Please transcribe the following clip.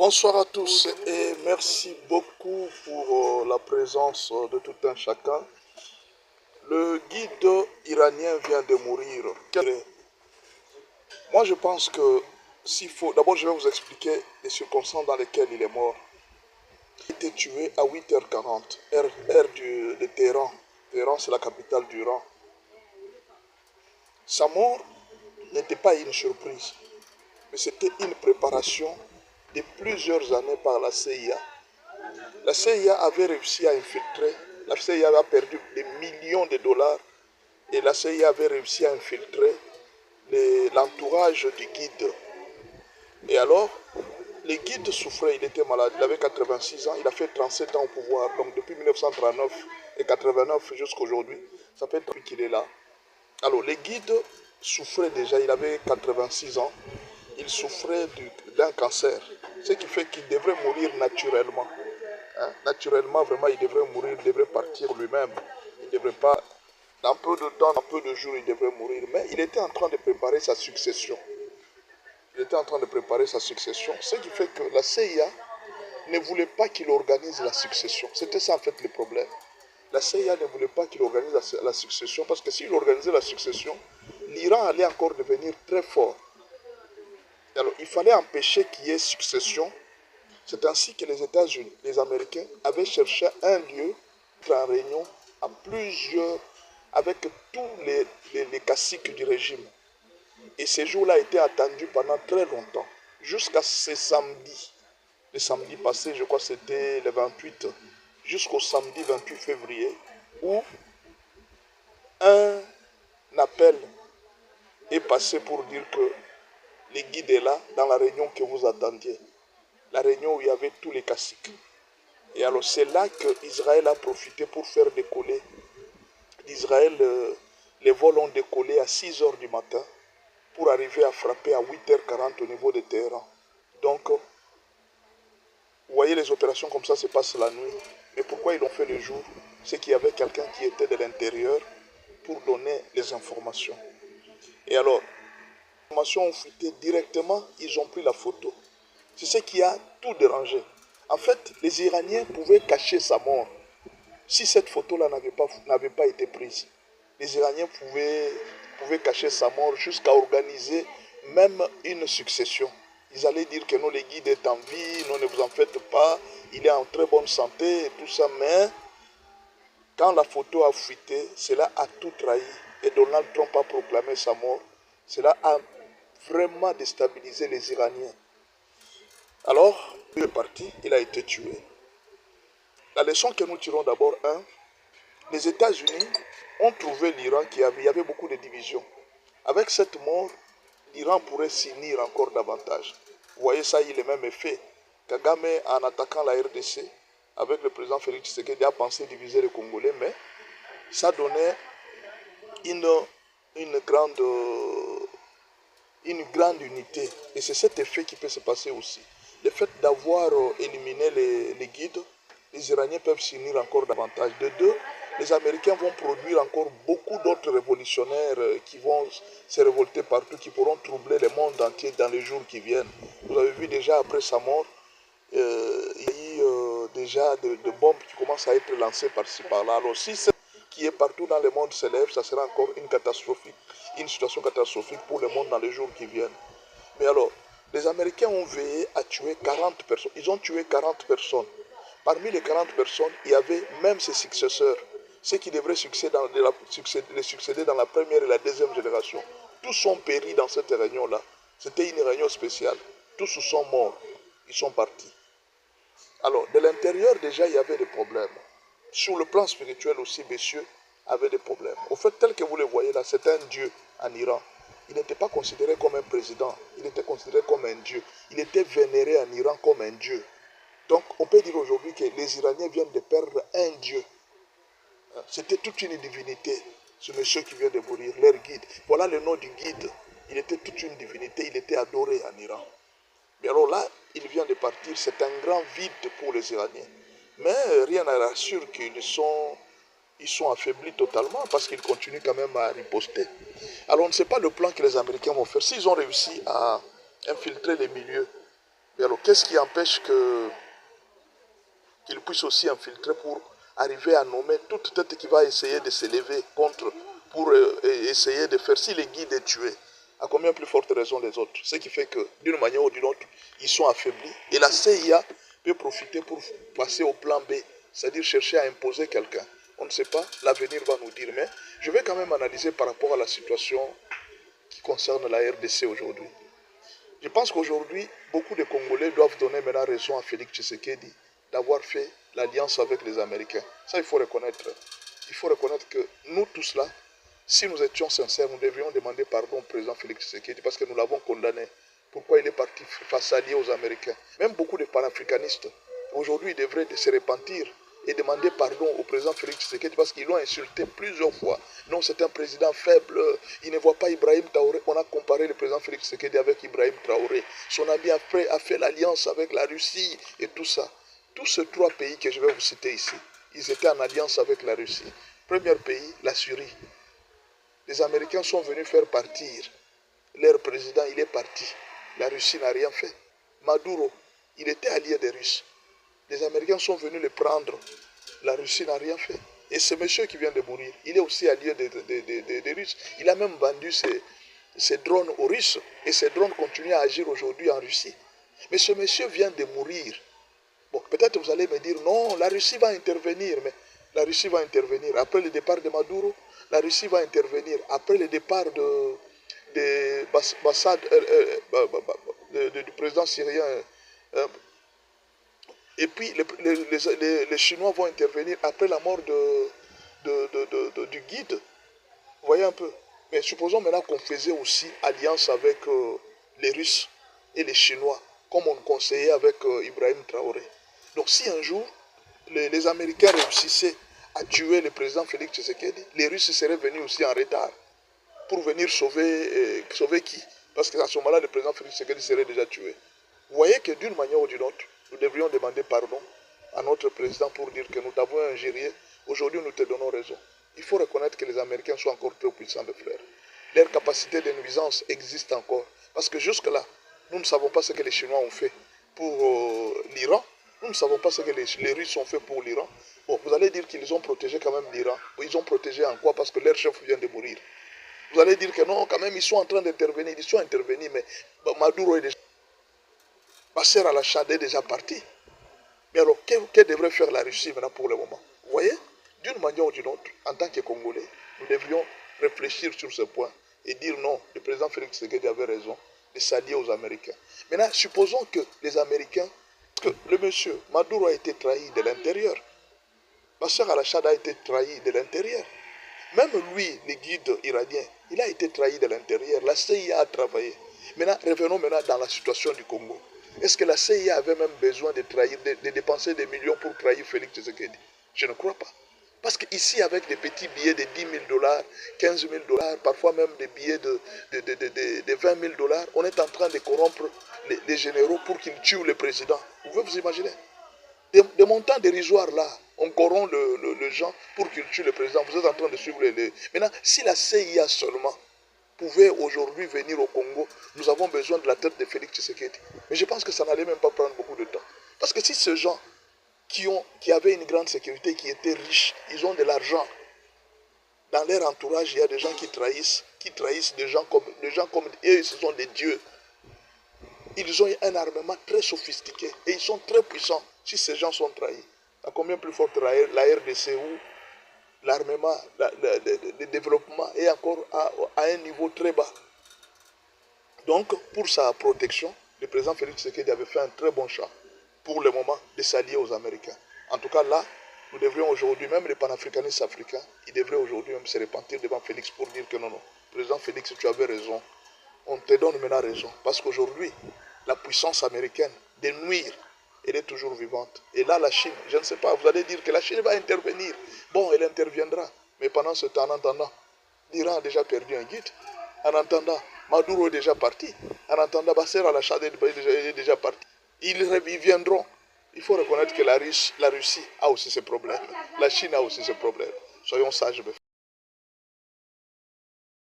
Bonsoir à tous et merci beaucoup pour la présence de tout un chacun. Le guide iranien vient de mourir. Moi je pense que s'il faut... D'abord je vais vous expliquer les circonstances dans lesquelles il est mort. Il a été tué à 8h40, heure de Téhéran. Téhéran c'est la capitale du Iran. Sa mort n'était pas une surprise, mais c'était une préparation de plusieurs années par la CIA. La CIA avait réussi à infiltrer, la CIA avait perdu des millions de dollars et la CIA avait réussi à infiltrer l'entourage du guide. Et alors, le guide souffrait, il était malade, il avait 86 ans, il a fait 37 ans au pouvoir, donc depuis 1939 et 89 jusqu'à aujourd'hui, ça fait depuis qu'il est là. Alors, le guide souffrait déjà, il avait 86 ans, il souffrait d'un cancer, ce qui fait qu'il devrait mourir naturellement. Hein? Naturellement, vraiment, il devrait mourir, il devrait partir lui-même. Il ne devrait pas, dans peu de temps, dans peu de jours, il devrait mourir. Mais il était en train de préparer sa succession. Il était en train de préparer sa succession. Ce qui fait que la CIA ne voulait pas qu'il organise la succession. C'était ça en fait le problème. La CIA ne voulait pas qu'il organise la succession parce que s'il organisait la succession, l'Iran allait encore devenir très fort. Alors, il fallait empêcher qu'il y ait succession. C'est ainsi que les États-Unis, les Américains, avaient cherché un lieu en réunion à plusieurs, avec tous les caciques du régime. Et ce jour-là a été attendu pendant très longtemps, jusqu'à ce samedi. Le samedi passé, je crois que c'était le 28, jusqu'au samedi 28 février, où un appel est passé pour dire que le guide est là, dans la réunion que vous attendiez. La réunion où il y avait tous les caciques. Et alors c'est là qu'Israël a profité pour faire décoller. D'Israël, les vols ont décollé à 6 heures du matin pour arriver à frapper à 8h40 au niveau de Téhéran. Donc, vous voyez, les opérations comme ça se passent la nuit. Mais pourquoi ils l'ont fait le jour? C'est qu'il y avait quelqu'un qui était de l'intérieur pour donner les informations. Et alors, les informations ont fuité directement, ils ont pris la photo. C'est ce qui a tout dérangé. En fait, les Iraniens pouvaient cacher sa mort. Si cette photo-là n'avait pas été prise, les Iraniens pouvaient cacher sa mort jusqu'à organiser même une succession. Ils allaient dire que non, le guide est en vie, non, ne vous en faites pas, il est en très bonne santé et tout ça. Mais quand la photo a fuité, cela a tout trahi et Donald Trump a proclamé sa mort. Cela a vraiment déstabilisé les Iraniens. Alors, il est parti, il a été tué. La leçon que nous tirons d'abord, les États-Unis ont trouvé l'Iran il y avait beaucoup de divisions. Avec cette mort, l'Iran pourrait s'unir encore davantage. Vous voyez ça, il est même effet. Kagame, en attaquant la RDC, avec le président Félix Tshisekedi, a pensé diviser les Congolais, mais ça donnait une grande unité. Et c'est cet effet qui peut se passer aussi. Le fait d'avoir éliminé les guides, les Iraniens peuvent s'unir encore davantage. De deux, les Américains vont produire encore beaucoup d'autres révolutionnaires qui vont se révolter partout, qui pourront troubler le monde entier dans les jours qui viennent. Vous avez vu déjà après sa mort, il y a eu déjà de bombes qui commencent à être lancées par-ci par-là. Alors si c'est qui est partout dans le monde s'élève, ça sera encore une situation catastrophique pour le monde dans les jours qui viennent. Mais alors, les Américains ont veillé à tuer 40 personnes. Ils ont tué 40 personnes. Parmi les 40 personnes, il y avait même ses successeurs, ceux qui devraient les succéder dans la première et la deuxième génération. Tous sont péris dans cette réunion-là. C'était une réunion spéciale. Tous sont morts. Ils sont partis. Alors, de l'intérieur, déjà, il y avait des problèmes. Sur le plan spirituel aussi, messieurs avaient des problèmes. Au fait, tel que vous le voyez là, c'est un dieu en Iran. Il n'était pas considéré comme un président, il était considéré comme un dieu. Il était vénéré en Iran comme un dieu. Donc, on peut dire aujourd'hui que les Iraniens viennent de perdre un dieu. C'était toute une divinité, ce monsieur qui vient de mourir, leur guide. Voilà le nom du guide. Il était toute une divinité, il était adoré en Iran. Mais alors là, il vient de partir, c'est un grand vide pour les Iraniens. Mais rien ne rassure qu'ils sont affaiblis totalement parce qu'ils continuent quand même à riposter. Alors on ne sait pas le plan que les Américains vont faire. S'ils ont réussi à infiltrer les milieux, alors qu'est-ce qui empêche qu'il puisse aussi infiltrer pour arriver à nommer toute tête qui va essayer de s'élever contre, pour essayer de faire, si les guides est tué, à combien plus forte raison les autres. Ce qui fait que, d'une manière ou d'une autre, ils sont affaiblis. Et la CIA peut profiter pour passer au plan B, c'est-à-dire chercher à imposer quelqu'un. On ne sait pas, l'avenir va nous dire. Mais je vais quand même analyser par rapport à la situation qui concerne la RDC aujourd'hui. Je pense qu'aujourd'hui, beaucoup de Congolais doivent donner maintenant raison à Félix Tshisekedi d'avoir fait l'alliance avec les Américains. Ça, il faut reconnaître. Il faut reconnaître que nous tous là, si nous étions sincères, nous devrions demander pardon au président Félix Tshisekedi parce que nous l'avons condamné. Pourquoi il est parti s'allier aux Américains? Même beaucoup de panafricanistes, aujourd'hui, devraient se repentir et demander pardon au président Félix Tshisekedi parce qu'ils l'ont insulté plusieurs fois. Non, c'est un président faible, il ne voit pas Ibrahim Traoré. On a comparé le président Félix Tshisekedi avec Ibrahim Traoré. Son ami après a fait l'alliance avec la Russie et tout ça. Tous ces trois pays que je vais vous citer ici, ils étaient en alliance avec la Russie. Premier pays, la Syrie. Les Américains sont venus faire partir. Leur président, il est parti. La Russie n'a rien fait. Maduro, il était allié des Russes. Les Américains sont venus le prendre. La Russie n'a rien fait. Et ce monsieur qui vient de mourir, il est aussi allié des Russes. Il a même vendu ses drones aux Russes. Et ces drones continuent à agir aujourd'hui en Russie. Mais ce monsieur vient de mourir. Bon, peut-être vous allez me dire, non, la Russie va intervenir. Mais la Russie va intervenir. Après le départ de Maduro, la Russie va intervenir. Après le départ du président syrien. Et puis les Chinois vont intervenir après la mort du guide. Vous voyez un peu. Mais supposons maintenant qu'on faisait aussi alliance avec les Russes et les Chinois, comme on conseillait avec Ibrahim Traoré. Donc si un jour les Américains réussissaient à tuer le président Félix Tshisekedi, les Russes seraient venus aussi en retard pour venir sauver qui? Parce qu'à ce moment-là, le président Félix Tshisekedi serait déjà tué. Vous voyez que d'une manière ou d'une autre, nous devrions demander pardon à notre président pour dire que nous t'avons injurié. Aujourd'hui, nous te donnons raison. Il faut reconnaître que les Américains sont encore trop puissants, mes frères. Leur capacité de nuisance existe encore. Parce que jusque-là, nous ne savons pas ce que les Chinois ont fait pour l'Iran. Nous ne savons pas ce que les Russes ont fait pour l'Iran. Bon, vous allez dire qu'ils ont protégé quand même l'Iran. Ils ont protégé en quoi? Parce que leur chef vient de mourir. Vous allez dire que non, quand même, ils sont en train d'intervenir. Ils sont intervenus, mais Maduro est déjà... Bachar al-Assad est déjà parti. Mais alors, que devrait faire la Russie maintenant pour le moment? Vous voyez? D'une manière ou d'une autre, en tant que Congolais, nous devrions réfléchir sur ce point et dire non, le président Félix Tshisekedi avait raison de s'allier aux Américains. Maintenant, supposons que les Américains, que le monsieur Maduro a été trahi de l'intérieur. Bachar al-Assad a été trahi de l'intérieur. Même lui, le guide iranien, il a été trahi de l'intérieur. La CIA a travaillé. Maintenant, revenons maintenant dans la situation du Congo. Est-ce que la CIA avait même besoin de trahir, de dépenser des millions pour trahir Félix Tshisekedi? Je ne crois pas. Parce qu'ici, avec des petits billets de 10 000 $, 15 000 $, parfois même des billets de 20 000 $, on est en train de corrompre les généraux pour qu'ils tuent le président. Vous pouvez vous imaginer? Des montants dérisoires là, on corrompt le gens pour qu'ils tuent le président. Vous êtes en train de suivre les... Maintenant, si la CIA seulement pouvait aujourd'hui venir au Congo, nous avons besoin de la tête de Félix Tshisekedi. Mais je pense que ça n'allait même pas prendre beaucoup de temps. Parce que si ces gens qui avaient une grande sécurité, qui étaient riches, ils ont de l'argent, dans leur entourage, il y a des gens qui trahissent des gens comme eux, ce sont des dieux. Ils ont un armement très sophistiqué et ils sont très puissants. Si ces gens sont trahis, à combien plus forte la RDC où l'armement, le développement est encore à un niveau très bas. Donc, pour sa protection, le président Félix Tshisekedi avait fait un très bon choix pour le moment de s'allier aux Américains. En tout cas, là, nous devrions aujourd'hui, même les panafricanistes africains, ils devraient aujourd'hui même se repentir devant Félix pour dire que non, non, président Félix, tu avais raison. On te donne maintenant raison. Parce qu'aujourd'hui, la puissance américaine de nuire, elle est toujours vivante. Et là, la Chine, je ne sais pas, vous allez dire que la Chine va intervenir. Bon, elle interviendra. Mais pendant ce temps, en attendant, l'Iran a déjà perdu un guide. En attendant, Maduro est déjà parti. En attendant, Bachar al-Assad est déjà parti. Ils reviendront. Il faut reconnaître que la Russie a aussi ses problèmes. La Chine a aussi ses problèmes. Soyons sages.